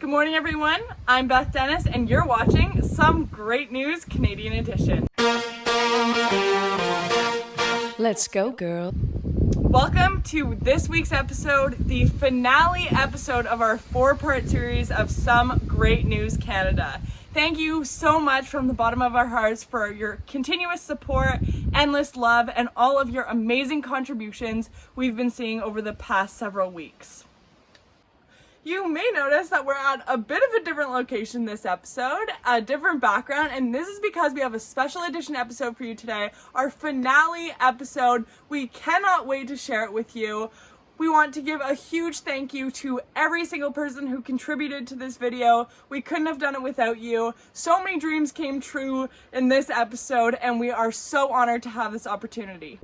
Good morning, everyone. I'm Beth Dennis, and you're watching Some Great News Canadian Edition. Let's go, girl. Welcome to this week's episode, the finale episode of our 4-part series of Some Great News Canada. Thank you so much from the bottom of our hearts for your continuous support, endless love, and all of your amazing contributions we've been seeing over the past several weeks. You may notice that we're at a bit of a different location this episode, a different background, and this is because we have a special edition episode for you today, our finale episode. We cannot wait to share it with you. We want to give a huge thank you to every single person who contributed to this video. We couldn't have done it without you. So many dreams came true in this episode, and we are so honored to have this opportunity.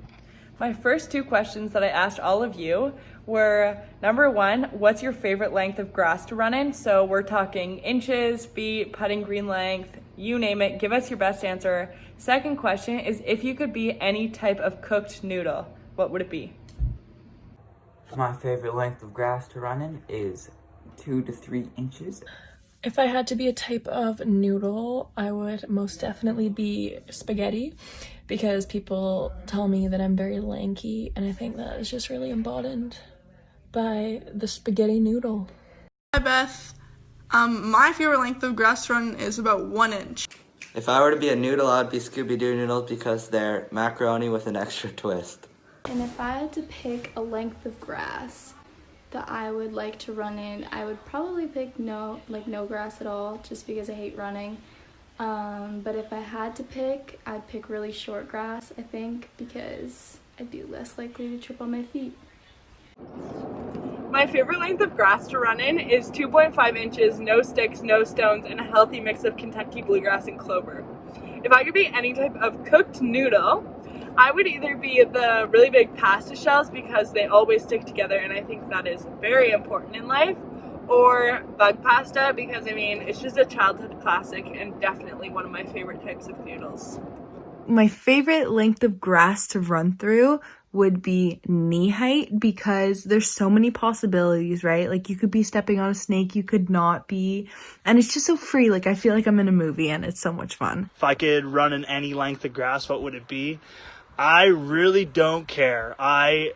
My first 2 questions that I asked all of you were, number 1, what's your favorite length of grass to run in? So we're talking inches, feet, putting green length, you name it. Give us your best answer. Second question is, if you could be any type of cooked noodle, what would it be? My favorite length of grass to run in is 2 to 3 inches. If I had to be a type of noodle, I would most definitely be spaghetti, because people tell me that I'm very lanky, and I think that is just really embodied by the spaghetti noodle. Hi Beth. My favorite length of grass to run is about 1 inch. If I were to be a noodle, I'd be Scooby-Doo noodles because they're macaroni with an extra twist. And if I had to pick a length of grass that I would like to run in, I would probably pick no grass at all, just because I hate running. But if I had to pick, I'd pick really short grass, I think, because I'd be less likely to trip on my feet. My favorite length of grass to run in is 2.5 inches, no sticks, no stones, and a healthy mix of Kentucky bluegrass and clover. If I could be any type of cooked noodle, I would either be the really big pasta shells because they always stick together, and I think that is very important in life, or bug pasta because, I mean, it's just a childhood classic and definitely one of my favorite types of noodles. My favorite length of grass to run through would be knee height, because there's so many possibilities, right? Like, you could be stepping on a snake, you could not be, and it's just so free. Like, I feel like I'm in a movie and it's so much fun. If I could run in any length of grass, what would it be? I really don't care. I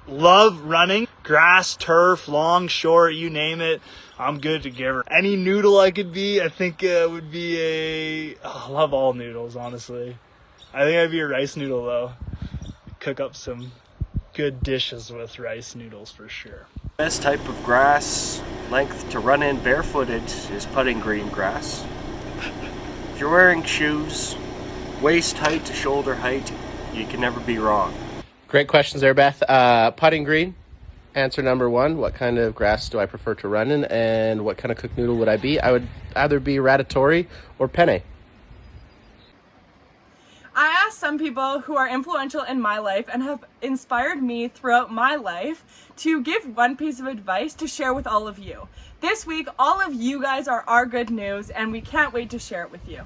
love running. Grass, turf, long, short, you name it. I'm good to give her. Any noodle I could be, I think would be I love all noodles, honestly. I think I'd be a rice noodle, though. Cook up some good dishes with rice noodles for sure. Best type of grass length to run in barefooted is putting green grass. If you're wearing shoes, waist height to shoulder height, you can never be wrong. Great questions there, Beth. Putting green, answer number 1. What kind of grass do I prefer to run in, and what kind of cooked noodle would I be? I would either be ratatouille or penne. I asked some people who are influential in my life and have inspired me throughout my life to give one piece of advice to share with all of you. This week, all of you guys are our good news, and we can't wait to share it with you.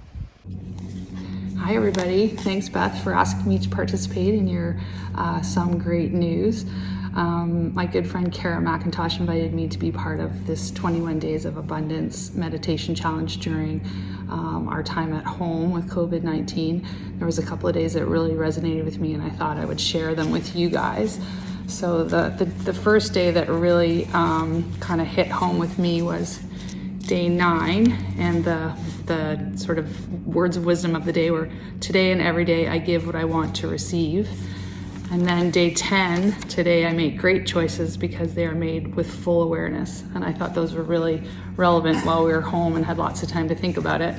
Hi everybody, thanks Beth for asking me to participate in your Some Great News. My good friend Kara McIntosh invited me to be part of this 21 Days of Abundance meditation challenge during our time at home with COVID-19. There was a couple of days that really resonated with me, and I thought I would share them with you guys. So the first day that really kind of hit home with me was day 9, and the sort of words of wisdom of the day were, today and every day I give what I want to receive. And then day 10, today I make great choices because they are made with full awareness. And I thought those were really relevant while we were home and had lots of time to think about it.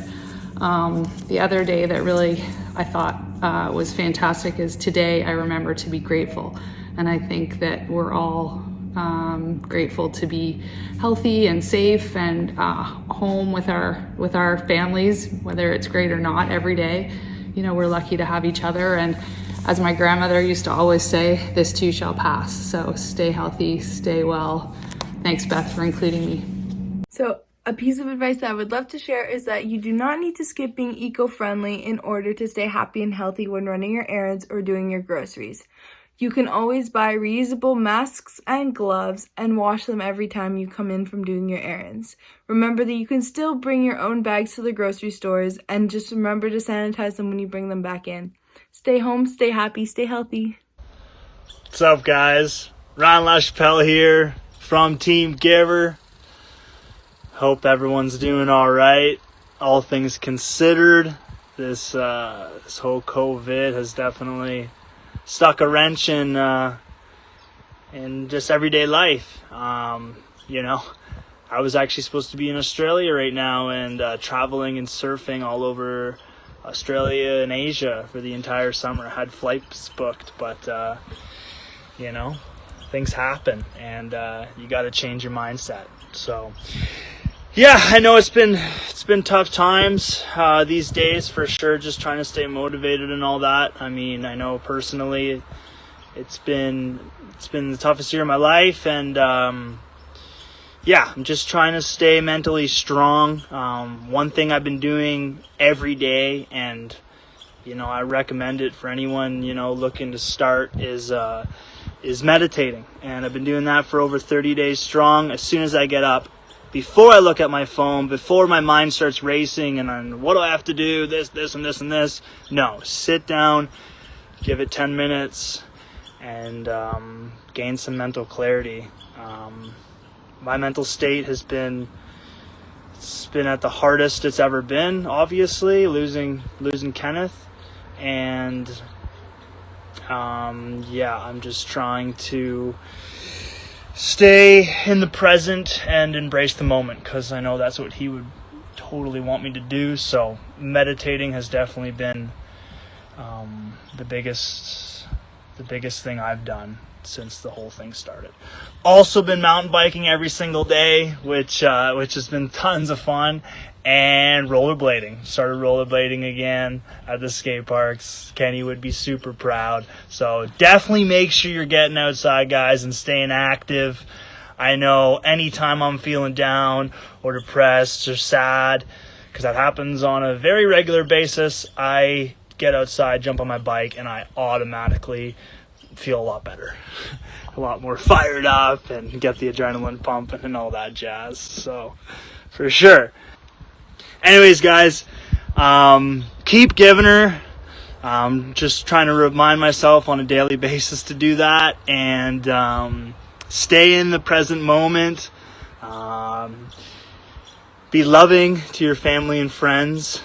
The other day that really I thought was fantastic is today I remember to be grateful. And I think that we're all grateful to be healthy and safe and home with our families, whether it's great or not, every day. You know, we're lucky to have each other, and as my grandmother used to always say, this too shall pass. So stay healthy, stay well. Thanks, Beth, for including me. So a piece of advice that I would love to share is that you do not need to skip being eco-friendly in order to stay happy and healthy when running your errands or doing your groceries. You can always buy reusable masks and gloves and wash them every time you come in from doing your errands. Remember that you can still bring your own bags to the grocery stores, and just remember to sanitize them when you bring them back in. Stay home, stay happy, stay healthy. What's up, guys? Ron LaChapelle here from Team Giver. Hope everyone's doing all right. All things considered, this whole COVID has definitely stuck a wrench in just everyday life. You know, I was actually supposed to be in Australia right now and traveling and surfing all over Australia and Asia for the entire summer. I had flights booked, but you know, things happen, and you got to change your mindset. So yeah, I know it's been tough times these days for sure, just trying to stay motivated and all that. I mean, I know personally it's been the toughest year of my life, and yeah, I'm just trying to stay mentally strong. One thing I've been doing every day, and you know, I recommend it for anyone, you know, looking to start, is meditating. And I've been doing that for over 30 days strong. As soon as I get up, before I look at my phone, before my mind starts racing and on what do I have to do, this, and this, and this. No, sit down, give it 10 minutes, and gain some mental clarity. My mental state has been at the hardest it's ever been, obviously, losing Kenneth. And yeah, I'm just trying to stay in the present and embrace the moment, because I know that's what he would totally want me to do. So meditating has definitely been the biggest thing I've done since the whole thing started. Also been mountain biking every single day, which has been tons of fun, and rollerblading. Started rollerblading again at the skate parks. Kenny would be super proud. So definitely make sure you're getting outside, guys, and staying active. I know anytime I'm feeling down or depressed or sad, because that happens on a very regular basis, I get outside, jump on my bike, and I automatically feel a lot better. A lot more fired up and get the adrenaline pumping and all that jazz. So for sure. Anyways, guys, keep giving her. Just trying to remind myself on a daily basis to do that, and stay in the present moment. Be loving to your family and friends,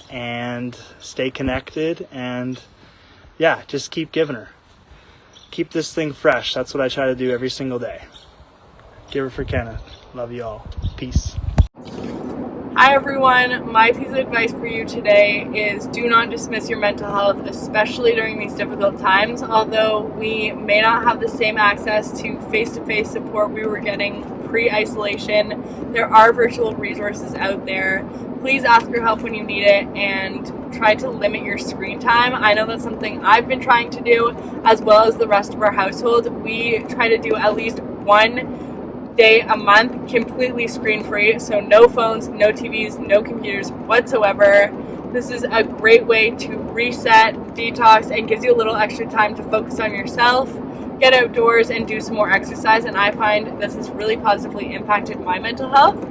and stay connected, and yeah, just keep giving her. Keep this thing fresh. That's what I try to do every single day. Give her for Kenneth. Love you all. Peace. Hi everyone, my piece of advice for you today is do not dismiss your mental health, especially during these difficult times. Although we may not have the same access to face-to-face support we were getting pre-isolation, there are virtual resources out there. Please ask for help when you need it, and try to limit your screen time. I know that's something I've been trying to do, as well as the rest of our household. We try to do at least one day a month completely screen free, so no phones, no TVs, no computers whatsoever. This is a great way to reset, detox, and gives you a little extra time to focus on yourself, get outdoors, and do some more exercise. And I find this has really positively impacted my mental health.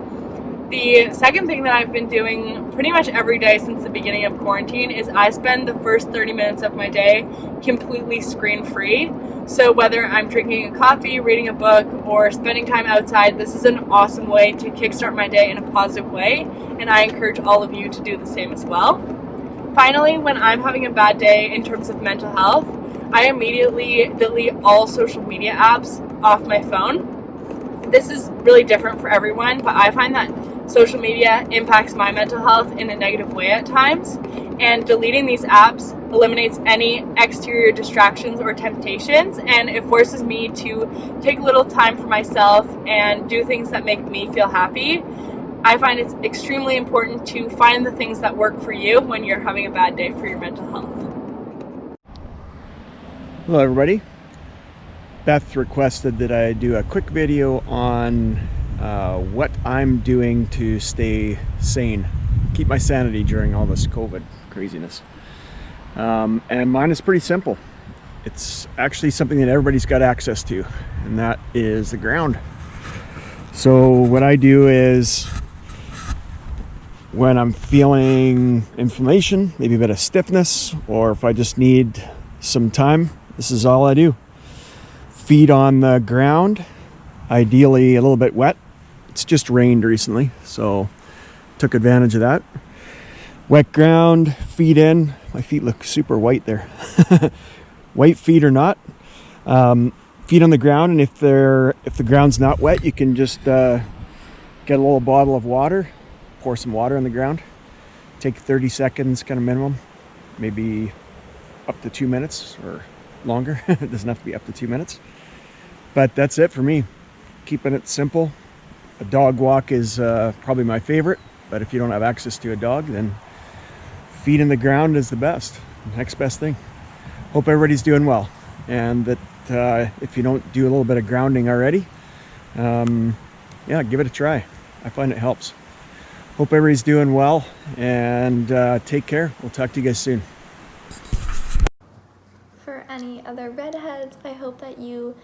The second thing that I've been doing pretty much every day since the beginning of quarantine is I spend the first 30 minutes of my day completely screen free. So whether I'm drinking a coffee, reading a book, or spending time outside, this is an awesome way to kickstart my day in a positive way, and I encourage all of you to do the same as well. Finally, when I'm having a bad day in terms of mental health, I immediately delete all social media apps off my phone. This is really different for everyone, but I find that social media impacts my mental health in a negative way at times, and deleting these apps eliminates any exterior distractions or temptations, and it forces me to take a little time for myself and do things that make me feel happy. I find it's extremely important to find the things that work for you when you're having a bad day for your mental health. Hello everybody. Beth requested that I do a quick video on what I'm doing to stay sane, keep my sanity during all this COVID craziness. And mine is pretty simple. It's actually something that everybody's got access to, and that is the ground. So what I do is, when I'm feeling inflammation, maybe a bit of stiffness, or if I just need some time, this is all I do. Feet on the ground, ideally a little bit wet. It's just rained recently, so took advantage of that. Wet ground, feet in. My feet look super white there. White feet or not. Feet on the ground, and if the ground's not wet, you can just get a little bottle of water, pour some water on the ground. Take 30 seconds, kind of minimum, maybe up to 2 minutes or longer. It doesn't have to be up to 2 minutes. But that's it for me. Keeping it simple. A dog walk is probably my favorite, but if you don't have access to a dog, then feet in the ground is the best, next best thing. Hope everybody's doing well, and that if you don't do a little bit of grounding already, yeah, give it a try. I find it helps. Hope everybody's doing well, and take care. We'll talk to you guys soon. For any other redheads, I hope that you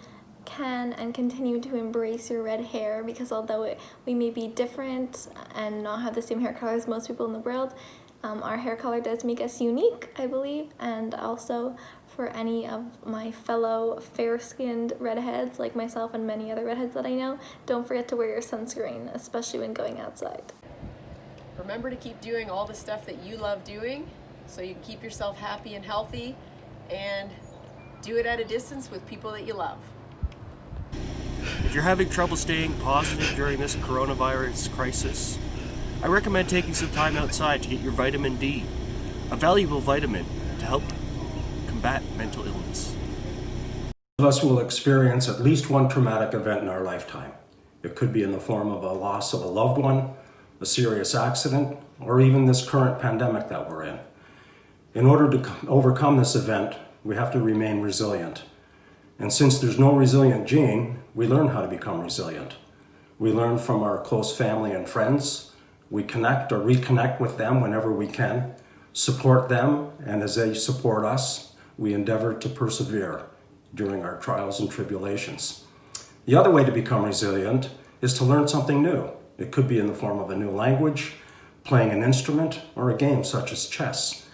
can and continue to embrace your red hair, because although we may be different and not have the same hair color as most people in the world, our hair color does make us unique, I believe. And also for any of my fellow fair-skinned redheads like myself and many other redheads that I know, don't forget to wear your sunscreen, especially when going outside. Remember to keep doing all the stuff that you love doing so you can keep yourself happy and healthy, and do it at a distance with people that you love. If you're having trouble staying positive during this coronavirus crisis, I recommend taking some time outside to get your vitamin D, a valuable vitamin to help combat mental illness. All of us will experience at least one traumatic event in our lifetime. It could be in the form of a loss of a loved one, a serious accident, or even this current pandemic that we're in. In order to overcome this event, we have to remain resilient. And since there's no resilient gene, we learn how to become resilient. We learn from our close family and friends. We connect or reconnect with them whenever we can, support them, and as they support us, we endeavor to persevere during our trials and tribulations. The other way to become resilient is to learn something new. It could be in the form of a new language, playing an instrument, or a game such as chess.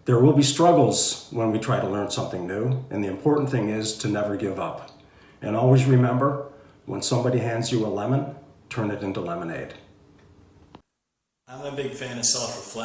There will be struggles when we try to learn something new, and the important thing is to never give up. And always remember, when somebody hands you a lemon, turn it into lemonade. I'm a big fan of self-reflection.